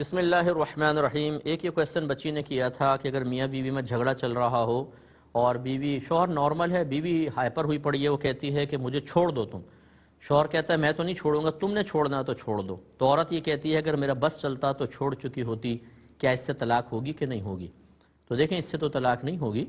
بسم اللہ الرحمن الرحیم۔ ایک یہ کویسچن بچی نے کیا تھا کہ اگر میاں بیوی میں جھگڑا چل رہا ہو اور بیوی، شوہر نارمل ہے، بیوی ہائپر ہوئی پڑی ہے، وہ کہتی ہے کہ مجھے چھوڑ دو تم، شوہر کہتا ہے میں تو نہیں چھوڑوں گا، تم نے چھوڑنا تو چھوڑ دو، تو عورت یہ کہتی ہے اگر میرا بس چلتا تو چھوڑ چکی ہوتی، کیا اس سے طلاق ہوگی کہ نہیں ہوگی؟ تو دیکھیں، اس سے تو طلاق نہیں ہوگی،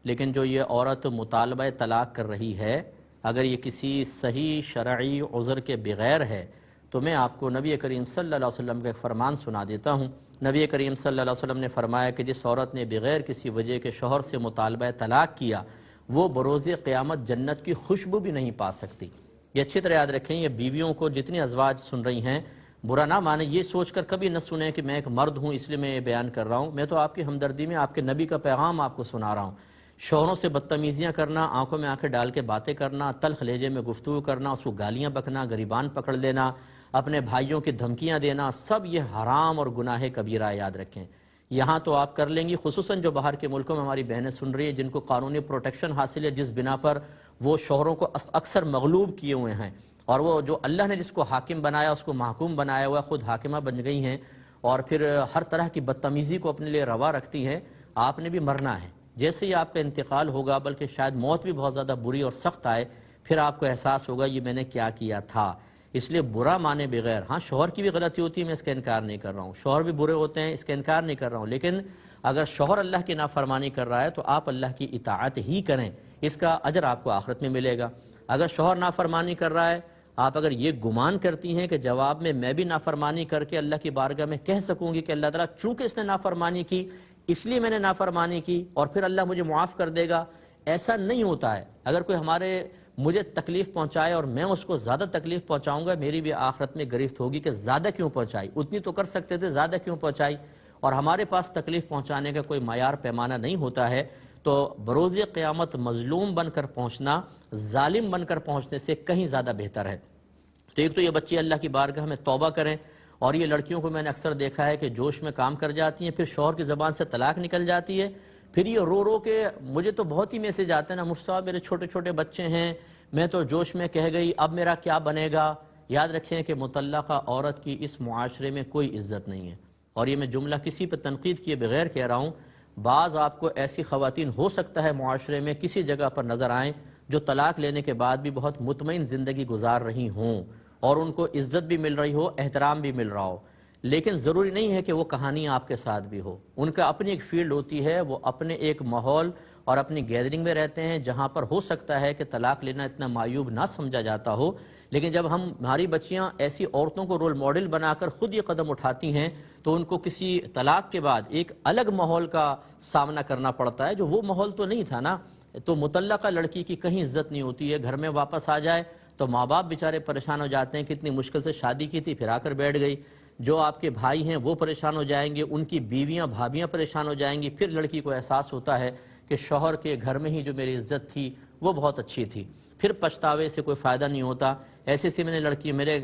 لیکن جو یہ عورت مطالبہ طلاق کر رہی ہے، اگر یہ کسی صحیح شرعی عذر کے بغیر ہے تو میں آپ کو نبی کریم صلی اللہ علیہ وسلم کا ایک فرمان سنا دیتا ہوں۔ نبی کریم صلی اللہ علیہ وسلم نے فرمایا کہ جس عورت نے بغیر کسی وجہ کے شوہر سے مطالبہ طلاق کیا، وہ بروز قیامت جنت کی خوشبو بھی نہیں پا سکتی۔ یہ اچھی طرح یاد رکھیں، یہ بیویوں کو جتنی ازواج سن رہی ہیں برا نہ مانیں، یہ سوچ کر کبھی نہ سنیں کہ میں ایک مرد ہوں اس لیے میں یہ بیان کر رہا ہوں، میں تو آپ کی ہمدردی میں آپ کے نبی کا پیغام آپ کو سنا رہا ہوں۔ شوہروں سے بدتمیزیاں کرنا، آنکھوں میں آنکھیں ڈال کے باتیں کرنا، تلخ لہجے میں گفتگو کرنا، اس کو گالیاں بکنا، گریبان پکڑ لینا، اپنے بھائیوں کی دھمکیاں دینا، سب یہ حرام اور گناہ کبیرہ ہے، یاد رکھیں۔ یہاں تو آپ کر لیں گی، خصوصاً جو باہر کے ملکوں میں ہماری بہنیں سن رہی ہیں جن کو قانونی پروٹیکشن حاصل ہے، جس بنا پر وہ شوہروں کو اکثر مغلوب کیے ہوئے ہیں، اور وہ جو اللہ نے جس کو حاکم بنایا اس کو محکوم بنایا ہوا، خود حاکمہ بن گئی ہیں اور پھر ہر طرح کی بدتمیزی کو اپنے لیے روا رکھتی ہیں۔ آپ نے بھی مرنا ہے، جیسے ہی آپ کا انتقال ہوگا، بلکہ شاید موت بھی بہت زیادہ بری اور سخت آئے، پھر آپ کو احساس ہوگا یہ میں نے کیا کیا تھا۔ اس لیے برا مانے بغیر، ہاں شوہر کی بھی غلطی ہوتی ہے، میں اس کا انکار نہیں کر رہا ہوں، شوہر بھی برے ہوتے ہیں، اس کا انکار نہیں کر رہا ہوں، لیکن اگر شوہر اللہ کی نافرمانی کر رہا ہے تو آپ اللہ کی اطاعت ہی کریں، اس کا اجر آپ کو آخرت میں ملے گا۔ اگر شوہر نافرمانی کر رہا ہے، آپ اگر یہ گمان کرتی ہیں کہ جواب میں بھی نافرمانی کر کے اللہ کی بارگاہ میں کہہ سکوں گی کہ اللہ تعالیٰ چونکہ اس نے نافرمانی کی اس لیے میں نے نافرمانی کی اور پھر اللہ مجھے معاف کر دے گا، ایسا نہیں ہوتا ہے۔ اگر کوئی مجھے تکلیف پہنچائے اور میں اس کو زیادہ تکلیف پہنچاؤں گا، میری بھی آخرت میں گرفت ہوگی کہ زیادہ کیوں پہنچائی، اتنی تو کر سکتے تھے، زیادہ کیوں پہنچائی۔ اور ہمارے پاس تکلیف پہنچانے کا کوئی معیار پیمانہ نہیں ہوتا ہے، تو بروز قیامت مظلوم بن کر پہنچنا ظالم بن کر پہنچنے سے کہیں زیادہ بہتر ہے۔ تو ایک تو یہ بچی اللہ کی بارگاہ میں توبہ کریں، اور یہ لڑکیوں کو میں نے اکثر دیکھا ہے کہ جوش میں کام کر جاتی ہیں، پھر شوہر کی زبان سے طلاق نکل جاتی ہے، پھر یہ رو رو کے، مجھے تو بہت ہی میسج آتے ہیں نا، مفتی صاحب میرے چھوٹے چھوٹے بچے ہیں، میں تو جوش میں کہہ گئی، اب میرا کیا بنے گا۔ یاد رکھیں کہ مطلقہ عورت کی اس معاشرے میں کوئی عزت نہیں ہے، اور یہ میں جملہ کسی پہ تنقید کیے بغیر کہہ رہا ہوں۔ بعض آپ کو ایسی خواتین ہو سکتا ہے معاشرے میں کسی جگہ پر نظر آئیں جو طلاق لینے کے بعد بھی بہت مطمئن زندگی گزار رہی ہوں اور ان کو عزت بھی مل رہی ہو، احترام بھی مل رہا ہو، لیکن ضروری نہیں ہے کہ وہ کہانی آپ کے ساتھ بھی ہو۔ ان کا اپنی ایک فیلڈ ہوتی ہے، وہ اپنے ایک ماحول اور اپنی گیدرنگ میں رہتے ہیں جہاں پر ہو سکتا ہے کہ طلاق لینا اتنا معیوب نہ سمجھا جاتا ہو، لیکن جب ہماری بچیاں ایسی عورتوں کو رول ماڈل بنا کر خود یہ قدم اٹھاتی ہیں تو ان کو کسی طلاق کے بعد ایک الگ ماحول کا سامنا کرنا پڑتا ہے، جو وہ ماحول تو نہیں تھا نا۔ تو مطلقہ لڑکی کی کہیں عزت نہیں ہوتی ہے، گھر میں واپس آ جائے تو ماں باپ بیچارے پریشان ہو جاتے ہیں، کتنی مشکل سے شادی کی تھی پھر آ کر بیٹھ گئی، جو آپ کے بھائی ہیں وہ پریشان ہو جائیں گے، ان کی بیویاں بھابیاں پریشان ہو جائیں گی، پھر لڑکی کو احساس ہوتا ہے کہ شوہر کے گھر میں ہی جو میری عزت تھی وہ بہت اچھی تھی، پھر پچھتاوے سے کوئی فائدہ نہیں ہوتا۔ ایسے سے میرے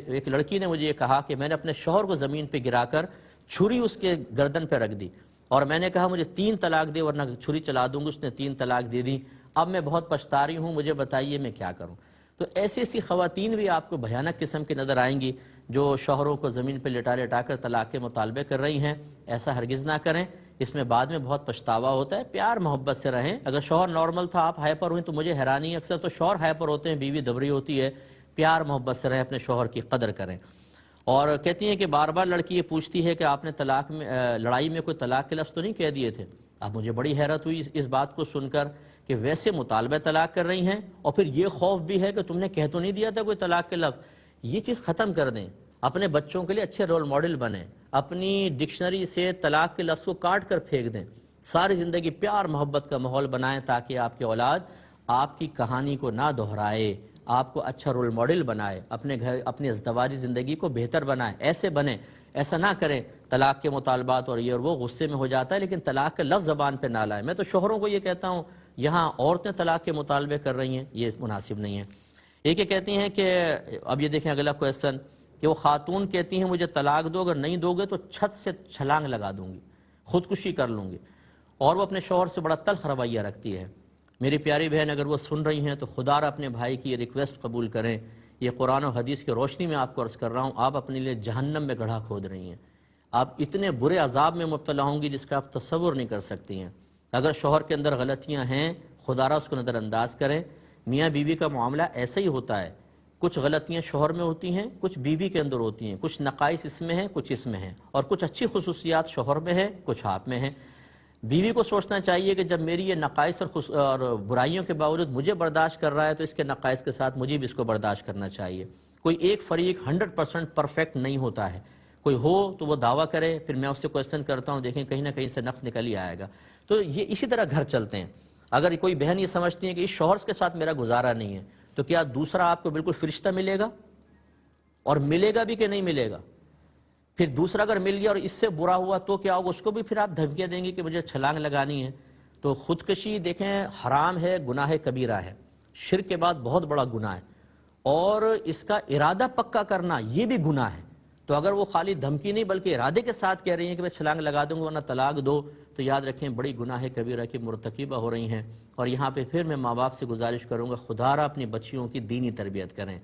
ایک لڑکی نے مجھے یہ کہا کہ میں نے اپنے شوہر کو زمین پہ گرا کر چھری اس کے گردن پہ رکھ دی، اور میں نے کہا مجھے 3 طلاق دے ورنہ چھری چلا دوں گی، اس نے 3 طلاق دے دی، اب میں بہت پچھتا رہی ہوں، مجھے بتائیے میں کیا کروں۔ تو ایسی خواتین بھی آپ کو بھیانک قسم کی نظر آئیں گی جو شوہروں کو زمین پہ لٹا لٹا کر طلاق کے مطالبے کر رہی ہیں۔ ایسا ہرگز نہ کریں، اس میں بعد میں بہت پچھتاوا ہوتا ہے۔ پیار محبت سے رہیں۔ اگر شوہر نارمل تھا، آپ ہائپر ہوئیں تو مجھے حیرانی ہے، اکثر تو شوہر ہائپر ہوتے ہیں، بیوی دبری ہوتی ہے۔ پیار محبت سے رہیں، اپنے شوہر کی قدر کریں۔ اور کہتی ہیں کہ بار بار لڑکی یہ پوچھتی ہے کہ آپ نے لڑائی میں کوئی طلاق کے لفظ تو نہیں کہہ دیے تھے؟ اب مجھے بڑی حیرت ہوئی اس بات کو سن کر کہ ویسے مطالبہ طلاق کر رہی ہیں اور پھر یہ خوف بھی ہے کہ تم نے کہہ تو نہیں دیا تھا کوئی طلاق کے لفظ۔ یہ چیز ختم کر دیں، اپنے بچوں کے لیے اچھے رول ماڈل بنیں، اپنی ڈکشنری سے طلاق کے لفظ کو کاٹ کر پھینک دیں، ساری زندگی پیار محبت کا ماحول بنائیں تاکہ آپ کی اولاد آپ کی کہانی کو نہ دہرائے، آپ کو اچھا رول ماڈل بنائے، اپنی ازدواجی زندگی کو بہتر بنائے۔ ایسے بنیں، ایسا نہ کریں طلاق کے مطالبات اور یہ اور وہ غصے میں ہو جاتا ہے لیکن طلاق کا لفظ زبان پہ نہ لائیں۔ میں تو شوہروں کو یہ کہتا ہوں، یہاں عورتیں طلاق کے مطالبے کر رہی ہیں، یہ مناسب نہیں ہے۔ ایک یہ کہتی ہیں کہ اب یہ دیکھیں اگلا کویسچن، کہ وہ خاتون کہتی ہیں مجھے طلاق دو، اگر نہیں دو گے تو چھت سے چھلانگ لگا دوں گی، خودکشی کر لوں گی، اور وہ اپنے شوہر سے بڑا تلخ رویہ رکھتی ہے۔ میری پیاری بہن اگر وہ سن رہی ہیں تو خدا را اپنے بھائی کی یہ ریکویسٹ قبول کریں، یہ قرآن و حدیث کی روشنی میں آپ کو عرض کر رہا ہوں، آپ اپنے لیے جہنم میں گڑھا کھود رہی ہیں۔ آپ اتنے برے عذاب میں مبتلا ہوں گی جس کا آپ تصور نہیں کر سکتی ہیں۔ اگر شوہر کے اندر غلطیاں ہیں، خدا را اس کو نظر انداز کریں۔ میاں بیوی کا معاملہ ایسا ہی ہوتا ہے، کچھ غلطیاں شوہر میں ہوتی ہیں، کچھ بیوی کے اندر ہوتی ہیں، کچھ نقائص اس میں ہیں، کچھ اس میں ہیں، اور کچھ اچھی خصوصیات شوہر میں ہے، کچھ آپ میں ہیں۔ بیوی کو سوچنا چاہیے کہ جب میری یہ نقائص اور برائیوں کے باوجود مجھے برداشت کر رہا ہے تو اس کے نقائص کے ساتھ مجھے بھی اس کو برداشت کرنا چاہیے۔ کوئی ایک فریق 100% پرفیکٹ نہیں ہوتا ہے، کوئی ہو تو وہ دعویٰ کرے، پھر میں اس سے کویسچن کرتا ہوں، دیکھیں کہیں نہ کہیں سے نقص نکل ہی آئے گا۔ تو یہ اسی طرح گھر چلتے ہیں۔ اگر کوئی بہن یہ سمجھتی ہے کہ اس شوہر کے ساتھ میرا گزارا نہیں ہے، تو کیا دوسرا آپ کو بالکل فرشتہ ملے گا؟ اور ملے گا بھی کہ نہیں ملے گا؟ پھر دوسرا اگر مل گیا اور اس سے برا ہوا تو کیا ہوگا؟ اس کو بھی پھر آپ دھمکیاں دیں گے کہ مجھے چھلانگ لگانی ہے۔ تو خودکشی دیکھیں حرام ہے، گناہ کبیرہ ہے، شرک کے بعد بہت بڑا گناہ ہے، اور اس کا ارادہ پکا کرنا یہ بھی گناہ ہے۔ تو اگر وہ خالی دھمکی نہیں بلکہ ارادے کے ساتھ کہہ رہی ہیں کہ میں چھلانگ لگا دوں گا ورنہ طلاق دو، تو یاد رکھیں بڑی گناہ کبیرہ کی مرتکبہ ہو رہی ہیں۔ اور یہاں پہ پھر میں ماں باپ سے گزارش کروں گا، خدا را اپنی بچیوں کی دینی تربیت کریں۔